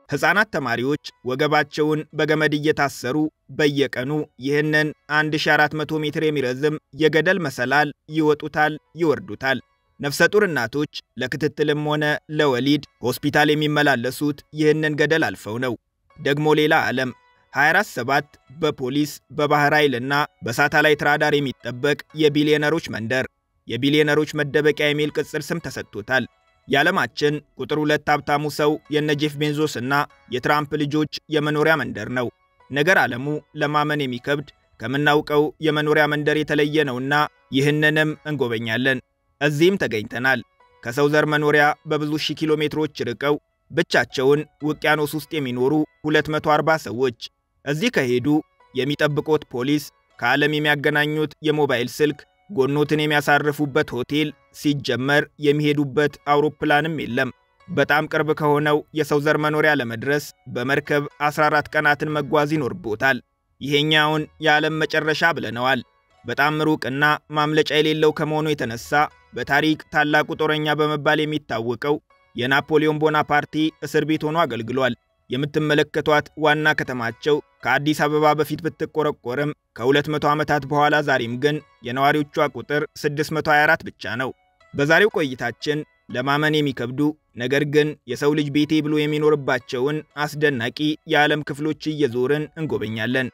ሕፃናት ተማሪዎች ወገባቸውን በገመድ እየታሰሩ በየቀኑ ይህንን 1400 ሜትር የሚረዝም የገደል መሰላል ይወጡታል፣ ይወርዱታል። ነፍሰ ጡር እናቶች ለክትትልም ሆነ ለወሊድ ሆስፒታል የሚመላለሱት ይህንን ገደል አልፈው ነው። ደግሞ ሌላ ዓለም 24/7 በፖሊስ በባህር ኃይልና በሳተላይት ራዳር የሚጠበቅ የቢሊዮነሮች መንደር፣ የቢሊዮነሮች መደበቂያ የሚል ቅጽል ስም ተሰጥቶታል። የዓለማችን ቁጥር 2 ሀብታሙ ሰው የነ ጄፍ ቤዞስ እና የትራምፕ ልጆች የመኖሪያ መንደር ነው። ነገር ዓለሙ ለማመን የሚከብድ ከምናውቀው የመኖሪያ መንደር የተለየ ነውና ይህንንም እንጎበኛለን። እዚህም ተገኝተናል። ከሰው ዘር መኖሪያ በብዙ ሺህ ኪሎ ሜትሮች ርቀው ብቻቸውን ውቅያኖስ ውስጥ የሚኖሩ 240 ሰዎች እዚህ ከሄዱ የሚጠብቁት ፖሊስ፣ ከዓለም የሚያገናኙት የሞባይል ስልክ፣ ጎኖትን የሚያሳርፉበት ሆቴል፣ ሲጀመር የሚሄዱበት አውሮፕላንም የለም። በጣም ቅርብ ከሆነው የሰው ዘር መኖሪያ ለመድረስ በመርከብ 14 ቀናትን መጓዝ ይኖርቦታል። ይሄኛውን የዓለም መጨረሻ ብለነዋል። በጣም ሩቅና ማምለጫ የሌለው ከመሆኑ የተነሳ በታሪክ ታላቁ ጦረኛ በመባል የሚታወቀው የናፖሊዮን ቦናፓርቲ እስር ቤት ሆኖ አገልግሏል። የምትመለከቷት ዋና ከተማቸው ከአዲስ አበባ በፊት ብትቆረቆርም ከ200 ዓመታት በኋላ ዛሬም ግን የነዋሪዎቿ ቁጥር 624 ብቻ ነው። በዛሬው ቆይታችን ለማመን የሚከብዱ ነገር ግን የሰው ልጅ ቤቴ ብሎ የሚኖርባቸውን አስደናቂ የዓለም ክፍሎች እየዞርን እንጎበኛለን።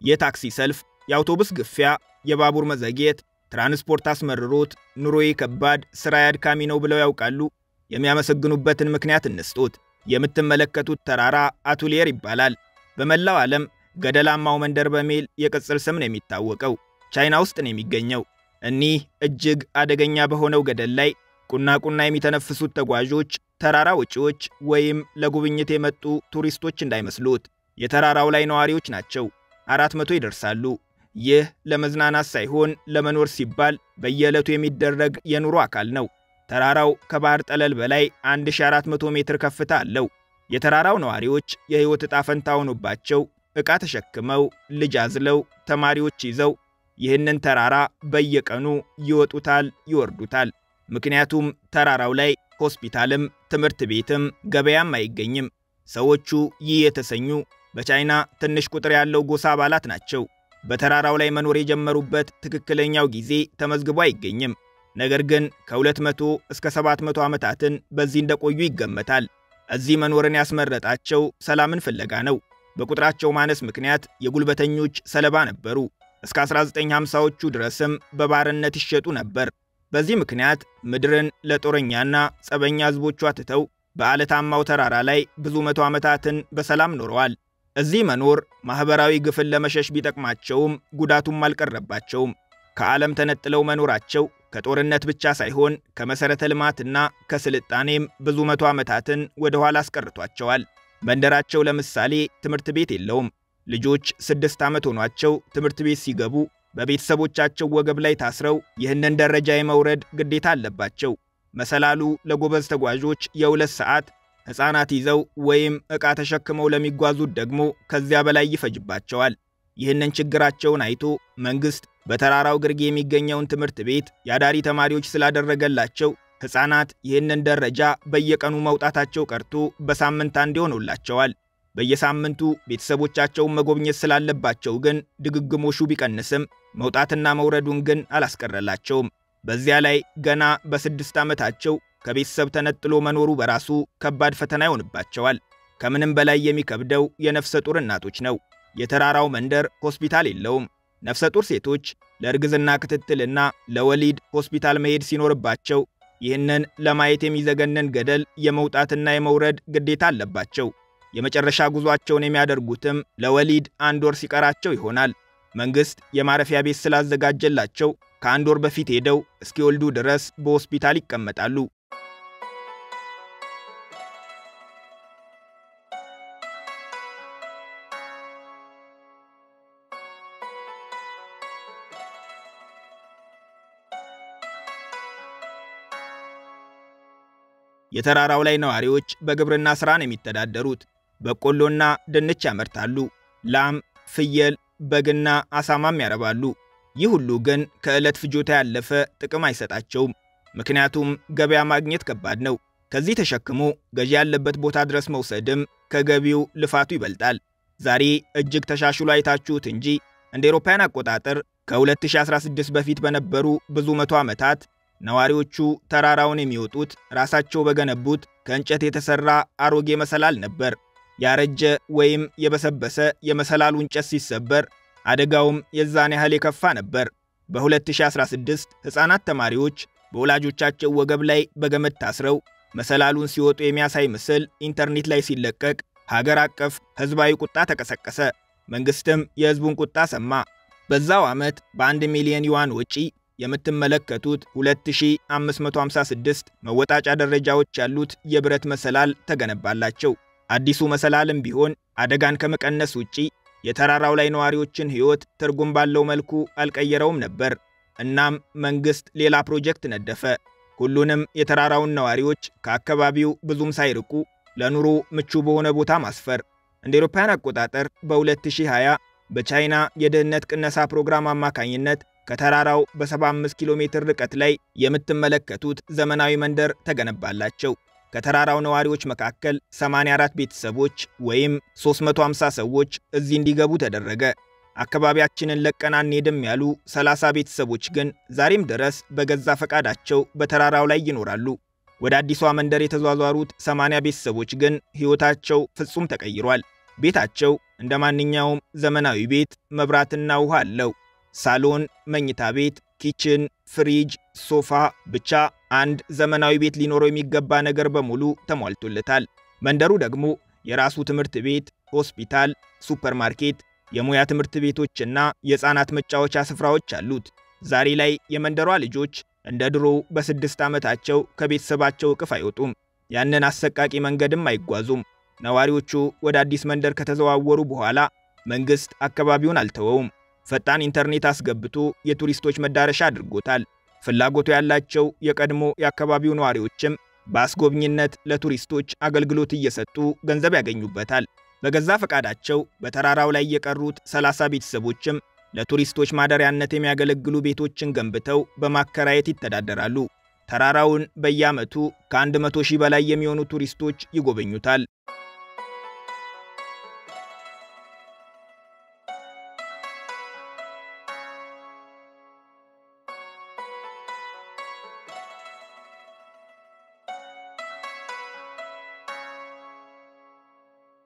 የታክሲ ሰልፍ፣ የአውቶቡስ ግፊያ፣ የባቡር መዘግየት፣ ትራንስፖርት አስመርሮት፣ ኑሮዬ ከባድ፣ ስራዬ አድካሚ ነው ብለው ያውቃሉ? የሚያመሰግኑበትን ምክንያት እንስጡት። የምትመለከቱት ተራራ አቱሊየር ይባላል። በመላው ዓለም ገደላማው መንደር በሚል የቅጽል ስም ነው የሚታወቀው። ቻይና ውስጥ ነው የሚገኘው። እኒህ እጅግ አደገኛ በሆነው ገደል ላይ ቁና የሚተነፍሱት ተጓዦች ተራራ ወጪዎች ወይም ለጉብኝት የመጡ ቱሪስቶች እንዳይመስሉት። የተራራው ላይ ነዋሪዎች ናቸው። 400 ይደርሳሉ። ይህ ለመዝናናት ሳይሆን ለመኖር ሲባል በየዕለቱ የሚደረግ የኑሮ አካል ነው። ተራራው ከባህር ጠለል በላይ 1400 ሜትር ከፍታ አለው። የተራራው ነዋሪዎች የሕይወት ዕጣ ፈንታ ሆኖባቸው ዕቃ ተሸክመው ልጅ አዝለው ተማሪዎች ይዘው ይህንን ተራራ በየቀኑ ይወጡታል፣ ይወርዱታል። ምክንያቱም ተራራው ላይ ሆስፒታልም ትምህርት ቤትም ገበያም አይገኝም። ሰዎቹ ይህ የተሰኙ በቻይና ትንሽ ቁጥር ያለው ጎሳ አባላት ናቸው። በተራራው ላይ መኖር የጀመሩበት ትክክለኛው ጊዜ ተመዝግቦ አይገኝም። ነገር ግን ከ200 እስከ 700 ዓመታትን በዚህ እንደቆዩ ይገመታል። እዚህ መኖርን ያስመረጣቸው ሰላምን ፍለጋ ነው። በቁጥራቸው ማነስ ምክንያት የጉልበተኞች ሰለባ ነበሩ። እስከ 1950ዎቹ ድረስም በባርነት ይሸጡ ነበር። በዚህ ምክንያት ምድርን ለጦረኛና ጸበኛ ሕዝቦቿ ትተው በአለታማው ተራራ ላይ ብዙ መቶ ዓመታትን በሰላም ኖረዋል። እዚህ መኖር ማህበራዊ ግፍን ለመሸሽ ቢጠቅማቸውም ጉዳቱም አልቀረባቸውም። ከዓለም ተነጥለው መኖራቸው ከጦርነት ብቻ ሳይሆን ከመሰረተ ልማትና ከስልጣኔም ብዙ መቶ ዓመታትን ወደ ኋላ አስቀርቷቸዋል። መንደራቸው ለምሳሌ ትምህርት ቤት የለውም። ልጆች 6 ዓመት ሆኗቸው ትምህርት ቤት ሲገቡ በቤተሰቦቻቸው ወገብ ላይ ታስረው ይህንን ደረጃ የመውረድ ግዴታ አለባቸው። መሰላሉ ለጎበዝ ተጓዦች የ2 ሰዓት፣ ሕፃናት ይዘው ወይም ዕቃ ተሸክመው ለሚጓዙት ደግሞ ከዚያ በላይ ይፈጅባቸዋል። ይህንን ችግራቸውን አይቶ መንግሥት በተራራው ግርጌ የሚገኘውን ትምህርት ቤት ያዳሪ ተማሪዎች ስላደረገላቸው ሕፃናት ይህንን ደረጃ በየቀኑ መውጣታቸው ቀርቶ በሳምንት አንዴ ሆኖላቸዋል። በየሳምንቱ ቤተሰቦቻቸውን መጎብኘት ስላለባቸው ግን ድግግሞሹ ቢቀንስም መውጣትና መውረዱን ግን አላስቀረላቸውም። በዚያ ላይ ገና በ6 ዓመታቸው ከቤተሰብ ተነጥሎ መኖሩ በራሱ ከባድ ፈተና ይሆንባቸዋል። ከምንም በላይ የሚከብደው የነፍሰ ጡር እናቶች ነው። የተራራው መንደር ሆስፒታል የለውም። ነፍሰ ጡር ሴቶች ለእርግዝና ክትትልና ለወሊድ ሆስፒታል መሄድ ሲኖርባቸው ይህንን ለማየት የሚዘገነን ገደል የመውጣትና የመውረድ ግዴታ አለባቸው። የመጨረሻ ጉዟቸውን የሚያደርጉትም ለወሊድ 1 ወር ሲቀራቸው ይሆናል። መንግሥት የማረፊያ ቤት ስላዘጋጀላቸው ከ1 ወር በፊት ሄደው እስኪወልዱ ድረስ በሆስፒታል ይቀመጣሉ። የተራራው ላይ ነዋሪዎች በግብርና ሥራ ነው የሚተዳደሩት። በቆሎና ድንች ያመርታሉ። ላም፣ ፍየል፣ በግና አሳማም ያረባሉ። ይህ ሁሉ ግን ከዕለት ፍጆታ ያለፈ ጥቅም አይሰጣቸውም። ምክንያቱም ገበያ ማግኘት ከባድ ነው። ከዚህ ተሸክሞ ገዢ ያለበት ቦታ ድረስ መውሰድም ከገቢው ልፋቱ ይበልጣል። ዛሬ እጅግ ተሻሽሎ አይታችሁት እንጂ እንደ አውሮፓውያን አቆጣጠር ከ2016 በፊት በነበሩ ብዙ መቶ ዓመታት ነዋሪዎቹ ተራራውን የሚወጡት ራሳቸው በገነቡት ከእንጨት የተሰራ አሮጌ መሰላል ነበር። ያረጀ ወይም የበሰበሰ የመሰላሉ እንጨት ሲሰበር አደጋውም የዛን ያህል የከፋ ነበር። በ2016 ሕፃናት ተማሪዎች በወላጆቻቸው ወገብ ላይ በገመድ ታስረው መሰላሉን ሲወጡ የሚያሳይ ምስል ኢንተርኔት ላይ ሲለቀቅ ሀገር አቀፍ ሕዝባዊ ቁጣ ተቀሰቀሰ። መንግስትም የሕዝቡን ቁጣ ሰማ። በዛው ዓመት በ1 ሚሊዮን ዩዋን ወጪ የምትመለከቱት 2556 መወጣጫ ደረጃዎች ያሉት የብረት መሰላል ተገነባላቸው። አዲሱ መሰላልም ቢሆን አደጋን ከመቀነስ ውጪ የተራራው ላይ ነዋሪዎችን ሕይወት ትርጉም ባለው መልኩ አልቀየረውም ነበር። እናም መንግስት ሌላ ፕሮጀክት ነደፈ። ሁሉንም የተራራውን ነዋሪዎች ከአካባቢው ብዙም ሳይርቁ ለኑሮ ምቹ በሆነ ቦታ ማስፈር። እንደ አውሮፓውያን አቆጣጠር በ2020 በቻይና የድህነት ቅነሳ ፕሮግራም አማካኝነት ከተራራው በ75 ኪሎ ሜትር ርቀት ላይ የምትመለከቱት ዘመናዊ መንደር ተገነባላቸው። ከተራራው ነዋሪዎች መካከል 84 ቤተሰቦች ወይም 350 ሰዎች እዚህ እንዲገቡ ተደረገ። አካባቢያችንን ለቀን አንሄድም ያሉ 30 ቤተሰቦች ግን ዛሬም ድረስ በገዛ ፈቃዳቸው በተራራው ላይ ይኖራሉ። ወደ አዲሷ መንደር የተዟዟሩት 80 ቤተሰቦች ግን ሕይወታቸው ፍጹም ተቀይሯል። ቤታቸው እንደ ማንኛውም ዘመናዊ ቤት መብራትና ውሃ አለው። ሳሎን፣ መኝታ ቤት፣ ኪችን፣ ፍሪጅ፣ ሶፋ፣ ብቻ አንድ ዘመናዊ ቤት ሊኖረው የሚገባ ነገር በሙሉ ተሟልቶለታል። መንደሩ ደግሞ የራሱ ትምህርት ቤት፣ ሆስፒታል፣ ሱፐርማርኬት፣ የሙያ ትምህርት ቤቶችና የሕፃናት መጫወቻ ስፍራዎች አሉት። ዛሬ ላይ የመንደሯ ልጆች እንደ ድሮው በ6 ዓመታቸው ከቤተሰባቸው እቅፍ አይወጡም። ያንን አሰቃቂ መንገድም አይጓዙም። ነዋሪዎቹ ወደ አዲስ መንደር ከተዘዋወሩ በኋላ መንግስት አካባቢውን አልተወውም። ፈጣን ኢንተርኔት አስገብቶ የቱሪስቶች መዳረሻ አድርጎታል። ፍላጎቱ ያላቸው የቀድሞ የአካባቢው ነዋሪዎችም በአስጎብኝነት ለቱሪስቶች አገልግሎት እየሰጡ ገንዘብ ያገኙበታል። በገዛ ፈቃዳቸው በተራራው ላይ የቀሩት 30 ቤተሰቦችም ለቱሪስቶች ማደሪያነት የሚያገለግሉ ቤቶችን ገንብተው በማከራየት ይተዳደራሉ። ተራራውን በየዓመቱ ከ100 ሺህ በላይ የሚሆኑ ቱሪስቶች ይጎበኙታል።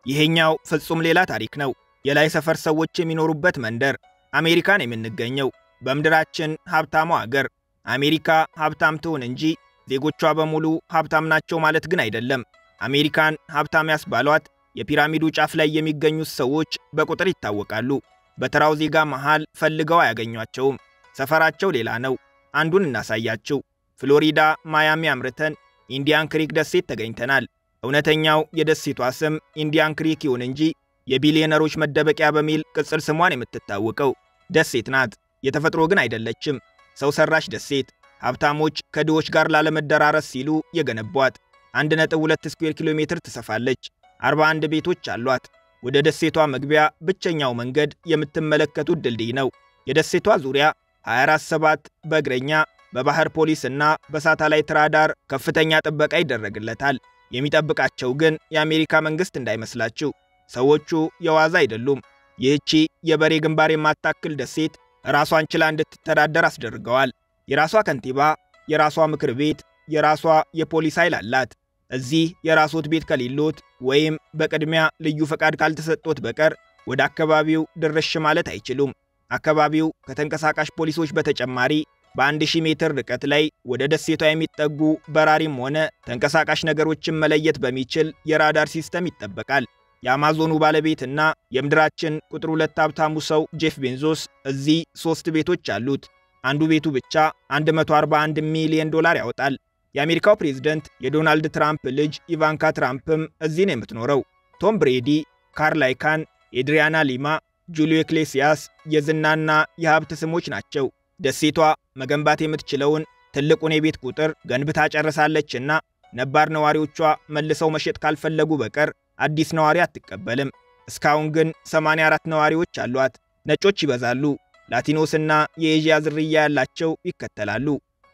ይሄኛው ፍጹም ሌላ ታሪክ ነው። የላይ ሰፈር ሰዎች የሚኖሩበት መንደር አሜሪካን የምንገኘው በምድራችን ሀብታሙ ሀገር። አሜሪካ ሀብታም ትሆን እንጂ ዜጎቿ በሙሉ ሀብታም ናቸው ማለት ግን አይደለም። አሜሪካን ሀብታም ያስባሏት የፒራሚዱ ጫፍ ላይ የሚገኙት ሰዎች በቁጥር ይታወቃሉ። በተራው ዜጋ መሃል ፈልገው አያገኟቸውም። ሰፈራቸው ሌላ ነው። አንዱን እናሳያችሁ። ፍሎሪዳ ማያሚ አምርተን ኢንዲያን ክሪክ ደሴት ተገኝተናል። እውነተኛው የደሴቷ ስም ኢንዲያን ክሪክ ይሁን እንጂ የቢሊዮነሮች መደበቂያ በሚል ቅጽል ስሟን የምትታወቀው ደሴት ናት። የተፈጥሮ ግን አይደለችም። ሰው ሰራሽ ደሴት። ሀብታሞች ከድሆች ጋር ላለመደራረስ ሲሉ የገነቧት 1.2 ስኩዌር ኪሎ ሜትር ትሰፋለች። 41 ቤቶች አሏት። ወደ ደሴቷ መግቢያ ብቸኛው መንገድ የምትመለከቱት ድልድይ ነው። የደሴቷ ዙሪያ 24/7 በእግረኛ በባህር ፖሊስና በሳተላይት ራዳር ከፍተኛ ጥበቃ ይደረግለታል። የሚጠብቃቸው ግን የአሜሪካ መንግስት እንዳይመስላችሁ። ሰዎቹ የዋዛ አይደሉም። ይህቺ የበሬ ግንባር የማታክል ደሴት ራሷን ችላ እንድትተዳደር አስደርገዋል። የራሷ ከንቲባ፣ የራሷ ምክር ቤት፣ የራሷ የፖሊስ ኃይል አላት። እዚህ የራስዎት ቤት ከሌሎት ወይም በቅድሚያ ልዩ ፈቃድ ካልተሰጦት በቀር ወደ አካባቢው ድርሽ ማለት አይችሉም። አካባቢው ከተንቀሳቃሽ ፖሊሶች በተጨማሪ በ1000 ሜትር ርቀት ላይ ወደ ደሴቷ የሚጠጉ በራሪም ሆነ ተንቀሳቃሽ ነገሮችን መለየት በሚችል የራዳር ሲስተም ይጠበቃል። የአማዞኑ ባለቤትና የምድራችን ቁጥር 2 ሀብታሙ ሰው ጄፍ ቤንዞስ እዚህ 3 ቤቶች አሉት። አንዱ ቤቱ ብቻ $141 ሚሊዮን ያወጣል። የአሜሪካው ፕሬዝዳንት የዶናልድ ትራምፕ ልጅ ኢቫንካ ትራምፕም እዚህ ነው የምትኖረው። ቶም ብሬዲ፣ ካርል አይካን፣ ኤድሪያና ሊማ፣ ጁሊዮ ኢግሌሲያስ የዝናና የሀብት ስሞች ናቸው። ደሴቷ መገንባት የምትችለውን ትልቁን የቤት ቁጥር ገንብታ ጨርሳለችና ነባር ነዋሪዎቿ መልሰው መሸጥ ካልፈለጉ በቀር አዲስ ነዋሪ አትቀበልም። እስካሁን ግን 84 ነዋሪዎች አሏት። ነጮች ይበዛሉ። ላቲኖስና የኤዥያ ዝርያ ያላቸው ይከተላሉ።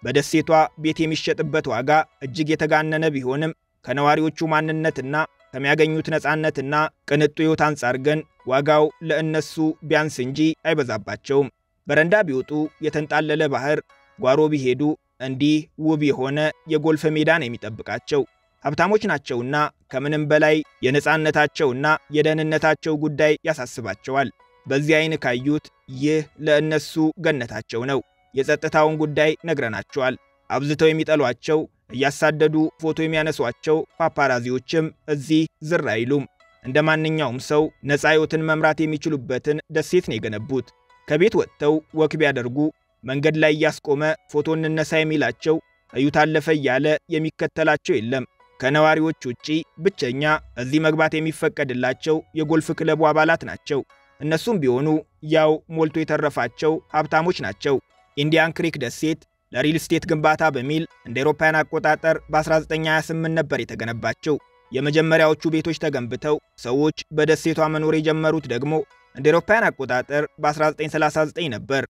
በደሴቷ ቤት የሚሸጥበት ዋጋ እጅግ የተጋነነ ቢሆንም ከነዋሪዎቹ ማንነትና ከሚያገኙት ነፃነትና ቅንጡ ሕይወት አንጻር ግን ዋጋው ለእነሱ ቢያንስ እንጂ አይበዛባቸውም። በረንዳ ቢወጡ የተንጣለለ ባህር፣ ጓሮ ቢሄዱ እንዲህ ውብ የሆነ የጎልፍ ሜዳን የሚጠብቃቸው። ሀብታሞች ናቸውና ከምንም በላይ የነፃነታቸውና የደህንነታቸው ጉዳይ ያሳስባቸዋል። በዚህ አይን ካዩት ይህ ለእነሱ ገነታቸው ነው። የጸጥታውን ጉዳይ ነግረናቸዋል። አብዝተው የሚጠሏቸው እያሳደዱ ፎቶ የሚያነሷቸው ፓፓራዚዎችም እዚህ ዝር አይሉም። እንደ ማንኛውም ሰው ነፃ ሕይወትን መምራት የሚችሉበትን ደሴት ነው የገነቡት። ከቤት ወጥተው ወክ ቢያደርጉ መንገድ ላይ እያስቆመ ፎቶ እንነሳ የሚላቸው እዩት አለፈ እያለ የሚከተላቸው የለም። ከነዋሪዎች ውጪ ብቸኛ እዚህ መግባት የሚፈቀድላቸው የጎልፍ ክለቡ አባላት ናቸው። እነሱም ቢሆኑ ያው ሞልቶ የተረፋቸው ሀብታሞች ናቸው። ኢንዲያን ክሪክ ደሴት ለሪል ስቴት ግንባታ በሚል እንደ አውሮፓውያን አቆጣጠር በ1928 ነበር የተገነባቸው። የመጀመሪያዎቹ ቤቶች ተገንብተው ሰዎች በደሴቷ መኖር የጀመሩት ደግሞ እንደ አውሮፓውያን አቆጣጠር በ1939 ነበር።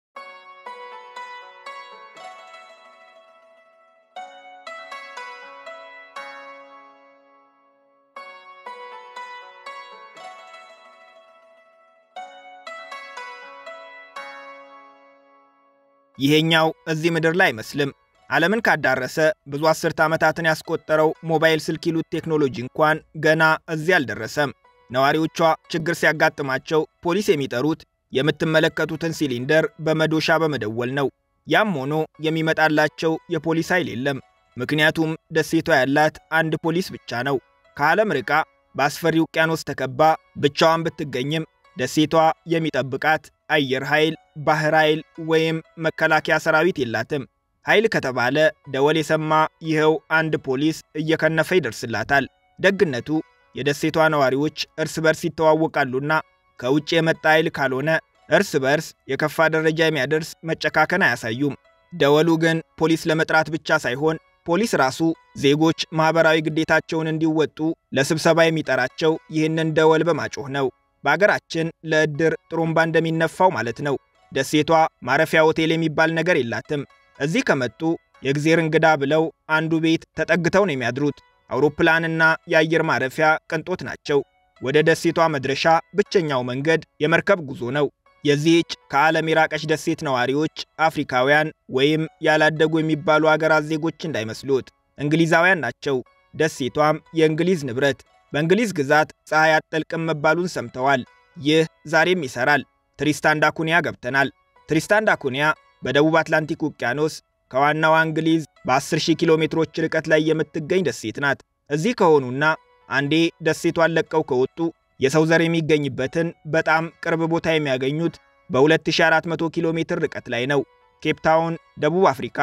ይሄኛው እዚህ ምድር ላይ አይመስልም። ዓለምን ካዳረሰ ብዙ አስርተ ዓመታትን ያስቆጠረው ሞባይል ስልክ ይሉት ቴክኖሎጂ እንኳን ገና እዚህ አልደረሰም። ነዋሪዎቿ ችግር ሲያጋጥማቸው ፖሊስ የሚጠሩት የምትመለከቱትን ሲሊንደር በመዶሻ በመደወል ነው። ያም ሆኖ የሚመጣላቸው የፖሊስ ኃይል የለም። ምክንያቱም ደሴቷ ያላት አንድ ፖሊስ ብቻ ነው። ከዓለም ርቃ በአስፈሪ ውቅያኖስ ተከባ ብቻዋን ብትገኝም ደሴቷ የሚጠብቃት አየር ኃይል፣ ባህር ኃይል ወይም መከላከያ ሰራዊት የላትም። ኃይል ከተባለ ደወል የሰማ ይኸው አንድ ፖሊስ እየከነፈ ይደርስላታል። ደግነቱ የደሴቷ ነዋሪዎች እርስ በርስ ይተዋወቃሉና ከውጭ የመጣ ኃይል ካልሆነ እርስ በርስ የከፋ ደረጃ የሚያደርስ መጨካከን አያሳዩም። ደወሉ ግን ፖሊስ ለመጥራት ብቻ ሳይሆን ፖሊስ ራሱ ዜጎች ማህበራዊ ግዴታቸውን እንዲወጡ ለስብሰባ የሚጠራቸው ይህንን ደወል በማጮህ ነው። በአገራችን ለእድር ጥሩምባ እንደሚነፋው ማለት ነው። ደሴቷ ማረፊያ ሆቴል የሚባል ነገር የላትም። እዚህ ከመጡ የእግዜር እንግዳ ብለው አንዱ ቤት ተጠግተው ነው የሚያድሩት። አውሮፕላንና የአየር ማረፊያ ቅንጦት ናቸው። ወደ ደሴቷ መድረሻ ብቸኛው መንገድ የመርከብ ጉዞ ነው። የዚህች ከዓለም የራቀች ደሴት ነዋሪዎች አፍሪካውያን ወይም ያላደጉ የሚባሉ አገራት ዜጎች እንዳይመስሉት እንግሊዛውያን ናቸው። ደሴቷም የእንግሊዝ ንብረት። በእንግሊዝ ግዛት ፀሐይ አትጠልቅም መባሉን ሰምተዋል። ይህ ዛሬም ይሰራል። ትሪስታን ዳ ኩኒያ ገብተናል። ትሪስታን ዳ ኩኒያ በደቡብ አትላንቲክ ውቅያኖስ ከዋናዋ እንግሊዝ በ10,000 ኪሎ ሜትሮች ርቀት ላይ የምትገኝ ደሴት ናት። እዚህ ከሆኑና አንዴ ደሴቷን ለቀው ከወጡ የሰው ዘር የሚገኝበትን በጣም ቅርብ ቦታ የሚያገኙት በ2400 ኪሎ ሜትር ርቀት ላይ ነው። ኬፕ ታውን ደቡብ አፍሪካ።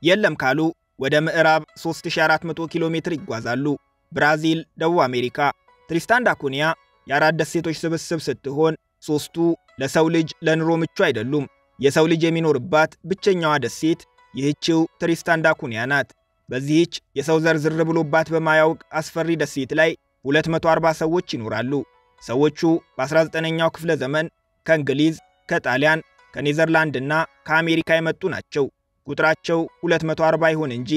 የለም ካሉ ወደ ምዕራብ 3400 ኪሎ ሜትር ይጓዛሉ። ብራዚል ደቡብ አሜሪካ። ትሪስታን ዳ ኩኒያ የአራት ደሴቶች ስብስብ ስትሆን ሶስቱ ለሰው ልጅ ለኑሮ ምቹ አይደሉም። የሰው ልጅ የሚኖርባት ብቸኛዋ ደሴት ይህችው ትሪስታን ዳ ኩኒያ ናት። በዚህች የሰው ዘር ዝር ብሎባት በማያውቅ አስፈሪ ደሴት ላይ 240 ሰዎች ይኖራሉ። ሰዎቹ በ19ኛው ክፍለ ዘመን ከእንግሊዝ፣ ከጣሊያን፣ ከኔዘርላንድና ከአሜሪካ የመጡ ናቸው። ቁጥራቸው 240 ይሁን እንጂ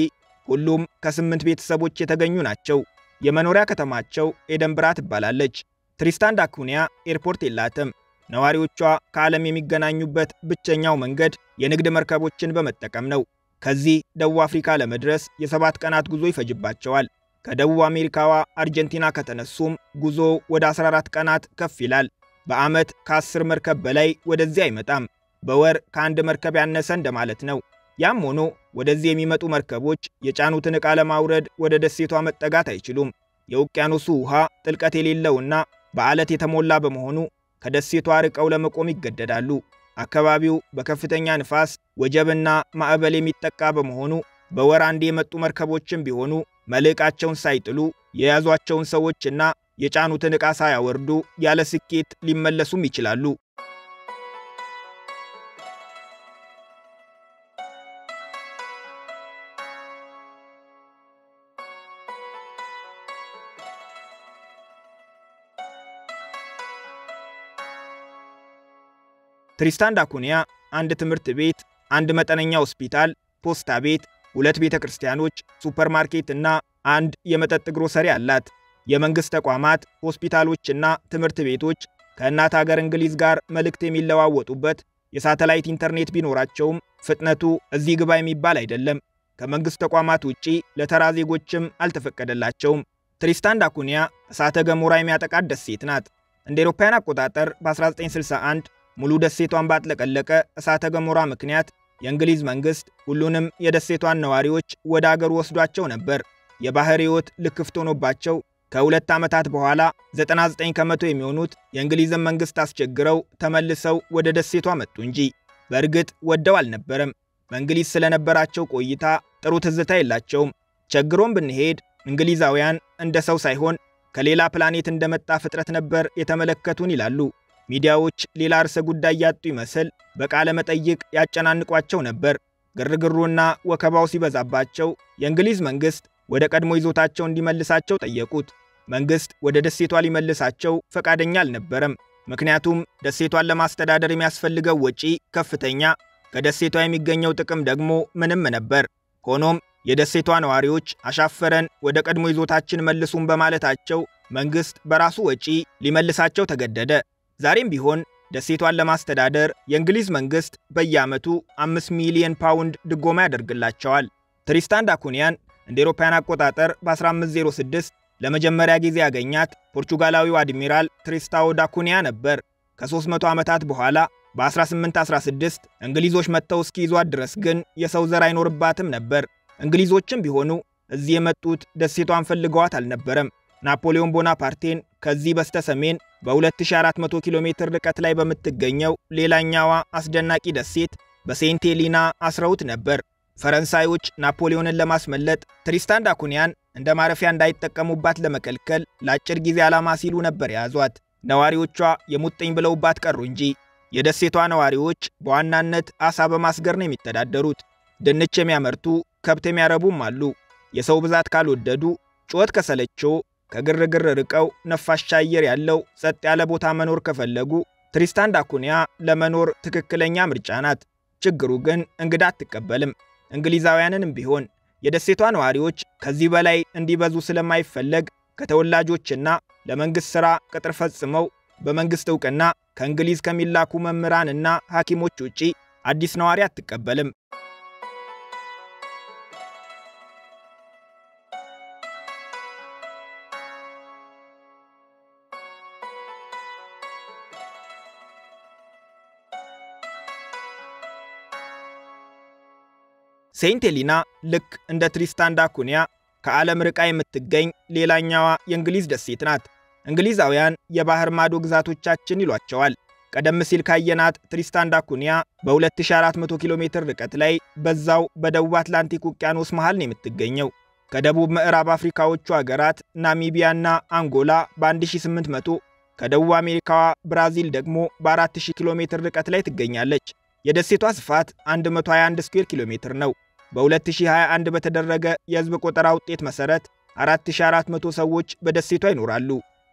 ሁሉም ከ8 ቤተሰቦች የተገኙ ናቸው። የመኖሪያ ከተማቸው ኤደንብራ ትባላለች። ትሪስታን ዳ ኩኒያ ኤርፖርት የላትም። ነዋሪዎቿ ከዓለም የሚገናኙበት ብቸኛው መንገድ የንግድ መርከቦችን በመጠቀም ነው። ከዚህ ደቡብ አፍሪካ ለመድረስ የ7 ቀናት ጉዞ ይፈጅባቸዋል። ከደቡብ አሜሪካዋ አርጀንቲና ከተነሱም ጉዞ ወደ 14 ቀናት ከፍ ይላል። በዓመት ከ10 መርከብ በላይ ወደዚህ አይመጣም። በወር ከአንድ መርከብ ያነሰ እንደማለት ነው። ያም ሆኖ ወደዚህ የሚመጡ መርከቦች የጫኑትን ዕቃ ለማውረድ ወደ ደሴቷ መጠጋት አይችሉም። የውቅያኖሱ ውሃ ጥልቀት የሌለውና በዓለት የተሞላ በመሆኑ ከደሴቷ ርቀው ለመቆም ይገደዳሉ። አካባቢው በከፍተኛ ንፋስ፣ ወጀብና ማዕበል የሚጠቃ በመሆኑ በወር አንዴ የመጡ መርከቦችም ቢሆኑ መልሕቃቸውን ሳይጥሉ የያዟቸውን ሰዎችና የጫኑትን ዕቃ ሳያወርዱ ያለ ስኬት ሊመለሱም ይችላሉ። ትሪስታን ዳ ኩኒያ አንድ ትምህርት ቤት፣ አንድ መጠነኛ ሆስፒታል፣ ፖስታ ቤት፣ 2 ቤተክርስቲያኖች፣ ሱፐርማርኬት እና አንድ የመጠጥ ግሮሰሪ አላት። የመንግስት ተቋማት፣ ሆስፒታሎችና ትምህርት ቤቶች ከእናት ሀገር እንግሊዝ ጋር መልእክት የሚለዋወጡበት የሳተላይት ኢንተርኔት ቢኖራቸውም ፍጥነቱ እዚህ ግባ የሚባል አይደለም። ከመንግስት ተቋማት ውጪ ለተራ ዜጎችም አልተፈቀደላቸውም። ትሪስታን ዳ ኩኒያ እሳተ ገሞራ የሚያጠቃት ደሴት ናት። እንደ አውሮፓውያን አቆጣጠር በ1961 ሙሉ ደሴቷን ባጥለቀለቀ እሳተ ገሞራ ምክንያት የእንግሊዝ መንግስት ሁሉንም የደሴቷን ነዋሪዎች ወደ አገር ወስዷቸው ነበር። የባህር ሕይወት ልክፍት ሆኖባቸው ከ2 ዓመታት በኋላ 99 ከመቶ የሚሆኑት የእንግሊዝን መንግስት አስቸግረው ተመልሰው ወደ ደሴቷ መጡ እንጂ በእርግጥ ወደው አልነበረም። በእንግሊዝ ስለነበራቸው ቆይታ ጥሩ ትዝታ የላቸውም። ቸግሮም ብንሄድ እንግሊዛውያን እንደ ሰው ሳይሆን ከሌላ ፕላኔት እንደመጣ ፍጥረት ነበር የተመለከቱን ይላሉ። ሚዲያዎች ሌላ ርዕሰ ጉዳይ ያጡ ይመስል በቃለ መጠይቅ ያጨናንቋቸው ነበር። ግርግሩና ወከባው ሲበዛባቸው የእንግሊዝ መንግስት ወደ ቀድሞ ይዞታቸው እንዲመልሳቸው ጠየቁት። መንግስት ወደ ደሴቷ ሊመልሳቸው ፈቃደኛ አልነበረም። ምክንያቱም ደሴቷን ለማስተዳደር የሚያስፈልገው ወጪ ከፍተኛ፣ ከደሴቷ የሚገኘው ጥቅም ደግሞ ምንም ነበር። ሆኖም የደሴቷ ነዋሪዎች አሻፈረን፣ ወደ ቀድሞ ይዞታችን መልሱን በማለታቸው መንግስት በራሱ ወጪ ሊመልሳቸው ተገደደ። ዛሬም ቢሆን ደሴቷን ለማስተዳደር የእንግሊዝ መንግስት በየዓመቱ 5 ሚሊዮን ፓውንድ ድጎማ ያደርግላቸዋል። ትሪስታን ዳ ኩኒያን እንደ አውሮፓውያን አቆጣጠር በ1506 ለመጀመሪያ ጊዜ ያገኛት ፖርቹጋላዊው አድሚራል ትሪስታኦ ዳ ኩኒያ ነበር። ከ300 ዓመታት በኋላ በ1816 እንግሊዞች መጥተው እስኪይዟት ድረስ ግን የሰው ዘር አይኖርባትም ነበር። እንግሊዞችም ቢሆኑ እዚህ የመጡት ደሴቷን ፈልገዋት አልነበረም። ናፖሊዮን ቦናፓርቴን ከዚህ በስተሰሜን በ2400 ኪሎ ሜትር ርቀት ላይ በምትገኘው ሌላኛዋ አስደናቂ ደሴት በሴንት ሄሊና አስረውት ነበር። ፈረንሳዮች ናፖሊዮንን ለማስመለጥ ትሪስታን ዳ ኩኒያን እንደ ማረፊያ እንዳይጠቀሙባት ለመከልከል ለአጭር ጊዜ ዓላማ ሲሉ ነበር የያዟት። ነዋሪዎቿ የሙጥኝ ብለውባት ቀሩ እንጂ የደሴቷ ነዋሪዎች በዋናነት አሳ በማስገር ነው የሚተዳደሩት። ድንች የሚያመርቱ፣ ከብት የሚያረቡም አሉ። የሰው ብዛት ካልወደዱ፣ ጩኸት ከሰለቸው፣ ከግርግር ርቀው ነፋሻ አየር ያለው ጸጥ ያለ ቦታ መኖር ከፈለጉ ትሪስታን ዳ ኩኒያ ለመኖር ትክክለኛ ምርጫ ናት። ችግሩ ግን እንግዳ አትቀበልም። እንግሊዛውያንንም ቢሆን የደሴቷ ነዋሪዎች ከዚህ በላይ እንዲበዙ ስለማይፈለግ ከተወላጆችና ለመንግስት ሥራ ቅጥር ፈጽመው በመንግስት ዕውቅና ከእንግሊዝ ከሚላኩ መምህራንና ሐኪሞች ውጪ አዲስ ነዋሪ አትቀበልም። ሴንት ሄሊና ልክ እንደ ትሪስታን ዳ ኩኒያ ከዓለም ርቃ የምትገኝ ሌላኛዋ የእንግሊዝ ደሴት ናት። እንግሊዛውያን የባህር ማዶ ግዛቶቻችን ይሏቸዋል። ቀደም ሲል ካየናት ትሪስታን ዳ ኩኒያ በ2400 ኪሎ ሜትር ርቀት ላይ በዛው በደቡብ አትላንቲክ ውቅያኖስ መሃል ነው የምትገኘው። ከደቡብ ምዕራብ አፍሪካዎቹ ሀገራት ናሚቢያና አንጎላ በ1800፣ ከደቡብ አሜሪካዋ ብራዚል ደግሞ በ4000 ኪሎ ሜትር ርቀት ላይ ትገኛለች። የደሴቷ ስፋት 121 ስኩዌር ኪሎ ሜትር ነው። በ2021 በተደረገ የህዝብ ቆጠራ ውጤት መሰረት 4400 ሰዎች በደሴቷ ይኖራሉ።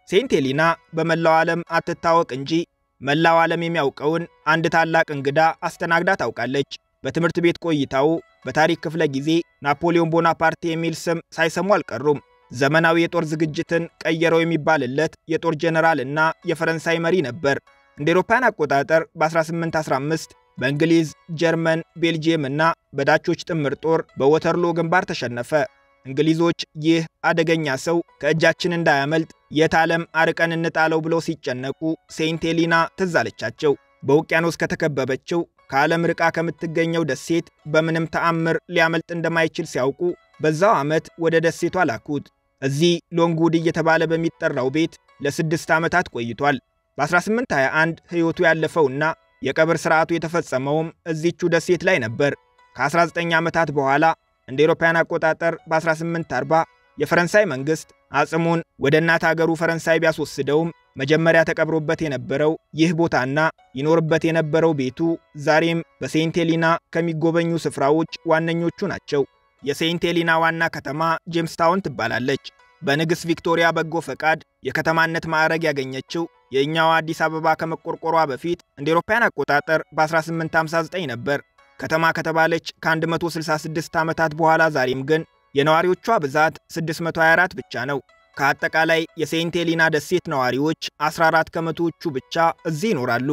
ሴንት ሄሊና በመላው ዓለም አትታወቅ እንጂ መላው ዓለም የሚያውቀውን አንድ ታላቅ እንግዳ አስተናግዳ ታውቃለች። በትምህርት ቤት ቆይታው በታሪክ ክፍለ ጊዜ ናፖሊዮን ቦናፓርቴ የሚል ስም ሳይሰሙ አልቀሩም። ዘመናዊ የጦር ዝግጅትን ቀየረው የሚባልለት የጦር ጀነራል እና የፈረንሳይ መሪ ነበር። እንደ አውሮፓውያን አቆጣጠር በ1815 በእንግሊዝ፣ ጀርመን፣ ቤልጂየም እና በዳቾች ጥምር ጦር በወተርሎ ግንባር ተሸነፈ። እንግሊዞች ይህ አደገኛ ሰው ከእጃችን እንዳያመልጥ የት ዓለም አርቀን እንጣለው ብለው ሲጨነቁ ሴንት ሄሊና ትዝ አለቻቸው። በውቅያኖስ ከተከበበችው ከዓለም ርቃ ከምትገኘው ደሴት በምንም ተአምር ሊያመልጥ እንደማይችል ሲያውቁ በዛው ዓመት ወደ ደሴቷ ላኩት። እዚህ ሎንግውድ እየተባለ በሚጠራው ቤት ለ6 ዓመታት ቆይቷል። በ1821 ሕይወቱ ያለፈውና የቀብር ሥርዓቱ የተፈጸመውም እዚቹ ደሴት ላይ ነበር። ከ19 ዓመታት በኋላ እንደ አውሮፓውያን አቆጣጠር በ1840 የፈረንሳይ መንግስት አጽሙን ወደ እናት ሀገሩ ፈረንሳይ ቢያስወስደውም መጀመሪያ ተቀብሮበት የነበረው ይህ ቦታና ይኖርበት የነበረው ቤቱ ዛሬም በሴንት ሄሊና ከሚጎበኙ ስፍራዎች ዋነኞቹ ናቸው። የሴንት ሄሊና ዋና ከተማ ጄምስታውን ትባላለች። በንግሥት ቪክቶሪያ በጎ ፈቃድ የከተማነት ማዕረግ ያገኘችው የኛው አዲስ አበባ ከመቆርቆሯ በፊት እንደ አውሮፓውያን አቆጣጠር በ1859 ነበር። ከተማ ከተባለች ከ166 ዓመታት በኋላ ዛሬም ግን የነዋሪዎቿ ብዛት 624 ብቻ ነው። ከአጠቃላይ የሴንት ሄሊና ደሴት ነዋሪዎች 14 ከመቶዎቹ ብቻ እዚህ ይኖራሉ።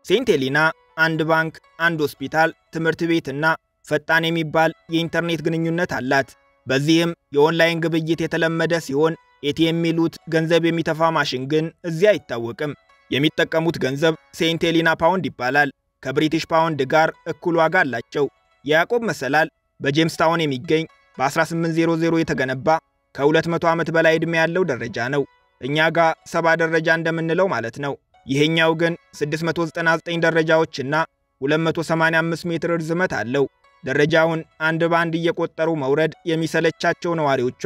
ሴንት ሄሊና አንድ ባንክ፣ አንድ ሆስፒታል፣ ትምህርት ቤትና ፈጣን የሚባል የኢንተርኔት ግንኙነት አላት። በዚህም የኦንላይን ግብይት የተለመደ ሲሆን ኤቲኤም የሚሉት ገንዘብ የሚተፋ ማሽን ግን እዚህ አይታወቅም። የሚጠቀሙት ገንዘብ ሴንት ሄሊና ፓውንድ ይባላል። ከብሪቲሽ ፓውንድ ጋር እኩል ዋጋ አላቸው። የያዕቆብ መሰላል በጄምስታውን የሚገኝ በ1800 የተገነባ ከ200 ዓመት በላይ ዕድሜ ያለው ደረጃ ነው። እኛ ጋር 70 ደረጃ እንደምንለው ማለት ነው። ይሄኛው ግን 699 ደረጃዎችና 285 ሜትር ርዝመት አለው። ደረጃውን አንድ ባንድ እየቆጠሩ መውረድ የሚሰለቻቸው ነዋሪዎቿ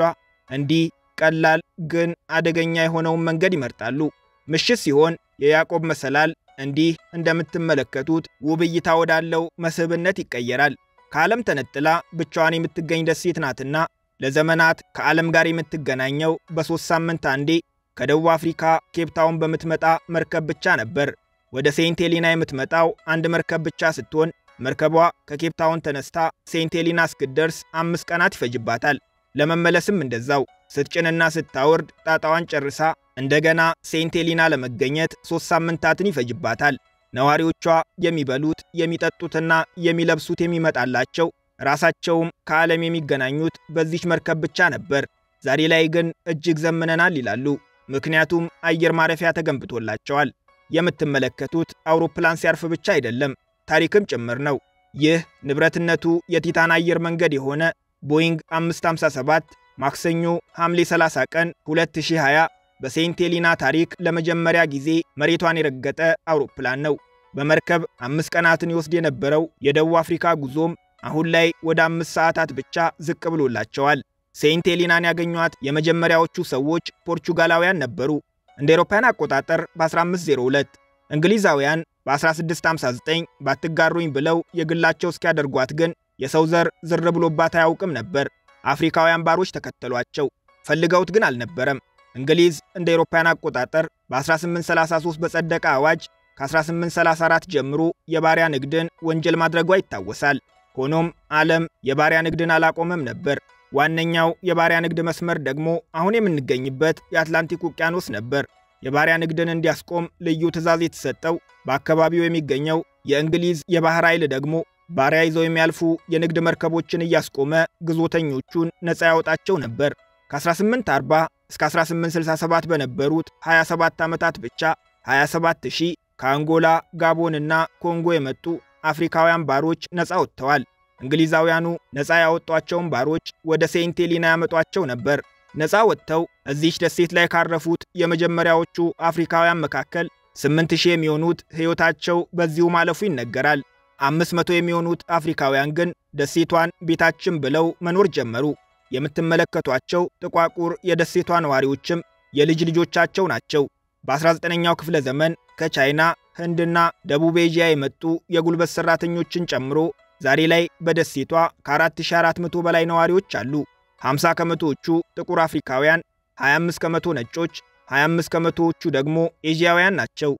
እንዲህ ቀላል ግን አደገኛ የሆነውን መንገድ ይመርጣሉ። ምሽት ሲሆን የያዕቆብ መሰላል እንዲህ እንደምትመለከቱት ውብ እይታ ወዳለው መስህብነት ይቀየራል። ከዓለም ተነጥላ ብቻዋን የምትገኝ ደሴት ናትና ለዘመናት ከዓለም ጋር የምትገናኘው በ3 ሳምንት አንዴ ከደቡብ አፍሪካ ኬፕታውን በምትመጣ መርከብ ብቻ ነበር። ወደ ሴንት ሄሊና የምትመጣው አንድ መርከብ ብቻ ስትሆን መርከቧ ከኬፕታውን ተነስታ ሴንት ሄሊና እስክትደርስ 5 ቀናት ይፈጅባታል። ለመመለስም እንደዛው ስትጭንና ስታወርድ ጣጣዋን ጨርሳ እንደገና ሴንት ሄሊና ለመገኘት 3 ሳምንታትን ይፈጅባታል። ነዋሪዎቿ የሚበሉት የሚጠጡትና የሚለብሱት የሚመጣላቸው ራሳቸውም ከዓለም የሚገናኙት በዚች መርከብ ብቻ ነበር። ዛሬ ላይ ግን እጅግ ዘመነናል ይላሉ። ምክንያቱም አየር ማረፊያ ተገንብቶላቸዋል። የምትመለከቱት አውሮፕላን ሲያርፍ ብቻ አይደለም፣ ታሪክም ጭምር ነው። ይህ ንብረትነቱ የቲታን አየር መንገድ የሆነ ቦይንግ 557 ማክሰኞ ሐምሌ 30 ቀን 2020 በሴንት ሄሊና ታሪክ ለመጀመሪያ ጊዜ መሬቷን የረገጠ አውሮፕላን ነው። በመርከብ 5 ቀናትን ይወስድ የነበረው የደቡብ አፍሪካ ጉዞም አሁን ላይ ወደ 5 ሰዓታት ብቻ ዝቅ ብሎላቸዋል። ሴንት ሄሊናን ያገኟት የመጀመሪያዎቹ ሰዎች ፖርቹጋላውያን ነበሩ። እንደ አውሮፓውያን አቆጣጠር በ1502 እንግሊዛውያን በ1659 ባትጋሩኝ ብለው የግላቸው እስኪያደርጓት ግን የሰው ዘር ዝር ብሎባት አያውቅም ነበር። አፍሪካውያን ባሮች ተከተሏቸው። ፈልገውት ግን አልነበረም። እንግሊዝ እንደ አውሮፓውያን አቆጣጠር በ1833 በጸደቀ አዋጅ ከ1834 ጀምሮ የባሪያ ንግድን ወንጀል ማድረጓ ይታወሳል። ሆኖም ዓለም የባሪያ ንግድን አላቆመም ነበር። ዋነኛው የባሪያ ንግድ መስመር ደግሞ አሁን የምንገኝበት የአትላንቲክ ውቅያኖስ ነበር። የባሪያ ንግድን እንዲያስቆም ልዩ ትዕዛዝ የተሰጠው በአካባቢው የሚገኘው የእንግሊዝ የባህር ኃይል ደግሞ ባሪያ ይዘው የሚያልፉ የንግድ መርከቦችን እያስቆመ ግዞተኞቹን ነፃ ያወጣቸው ነበር። ከ1840 እስከ 1867 በነበሩት 27 ዓመታት ብቻ 27000 ከአንጎላ፣ ጋቦንና ኮንጎ የመጡ አፍሪካውያን ባሮች ነፃ ወጥተዋል። እንግሊዛውያኑ ነፃ ያወጧቸውን ባሮች ወደ ሴንት ሄሊና ያመጧቸው ነበር። ነፃ ወጥተው እዚች ደሴት ላይ ካረፉት የመጀመሪያዎቹ አፍሪካውያን መካከል 8000 የሚሆኑት ሕይወታቸው በዚሁ ማለፉ ይነገራል። 500 የሚሆኑት አፍሪካውያን ግን ደሴቷን ቤታችን ብለው መኖር ጀመሩ። የምትመለከቷቸው ጥቋቁር የደሴቷ ነዋሪዎችም የልጅ ልጆቻቸው ናቸው። በ19ኛው ክፍለ ዘመን ከቻይና፣ ህንድና ደቡብ ኤዥያ የመጡ የጉልበት ሰራተኞችን ጨምሮ ዛሬ ላይ በደሴቷ ከ4400 በላይ ነዋሪዎች አሉ። 50 ከመቶዎቹ ጥቁር አፍሪካውያን፣ 25 ከመቶ ነጮች፣ 25 ከመቶዎቹ ደግሞ ኤዥያውያን ናቸው።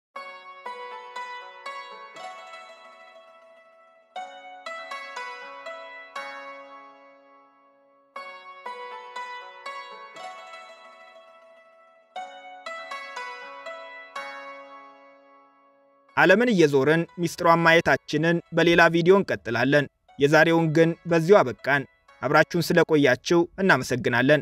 ዓለምን እየዞርን ሚስጥሯን ማየታችንን በሌላ ቪዲዮ እንቀጥላለን። የዛሬውን ግን በዚሁ አበቃን። አብራችሁን ስለቆያችሁ እናመሰግናለን።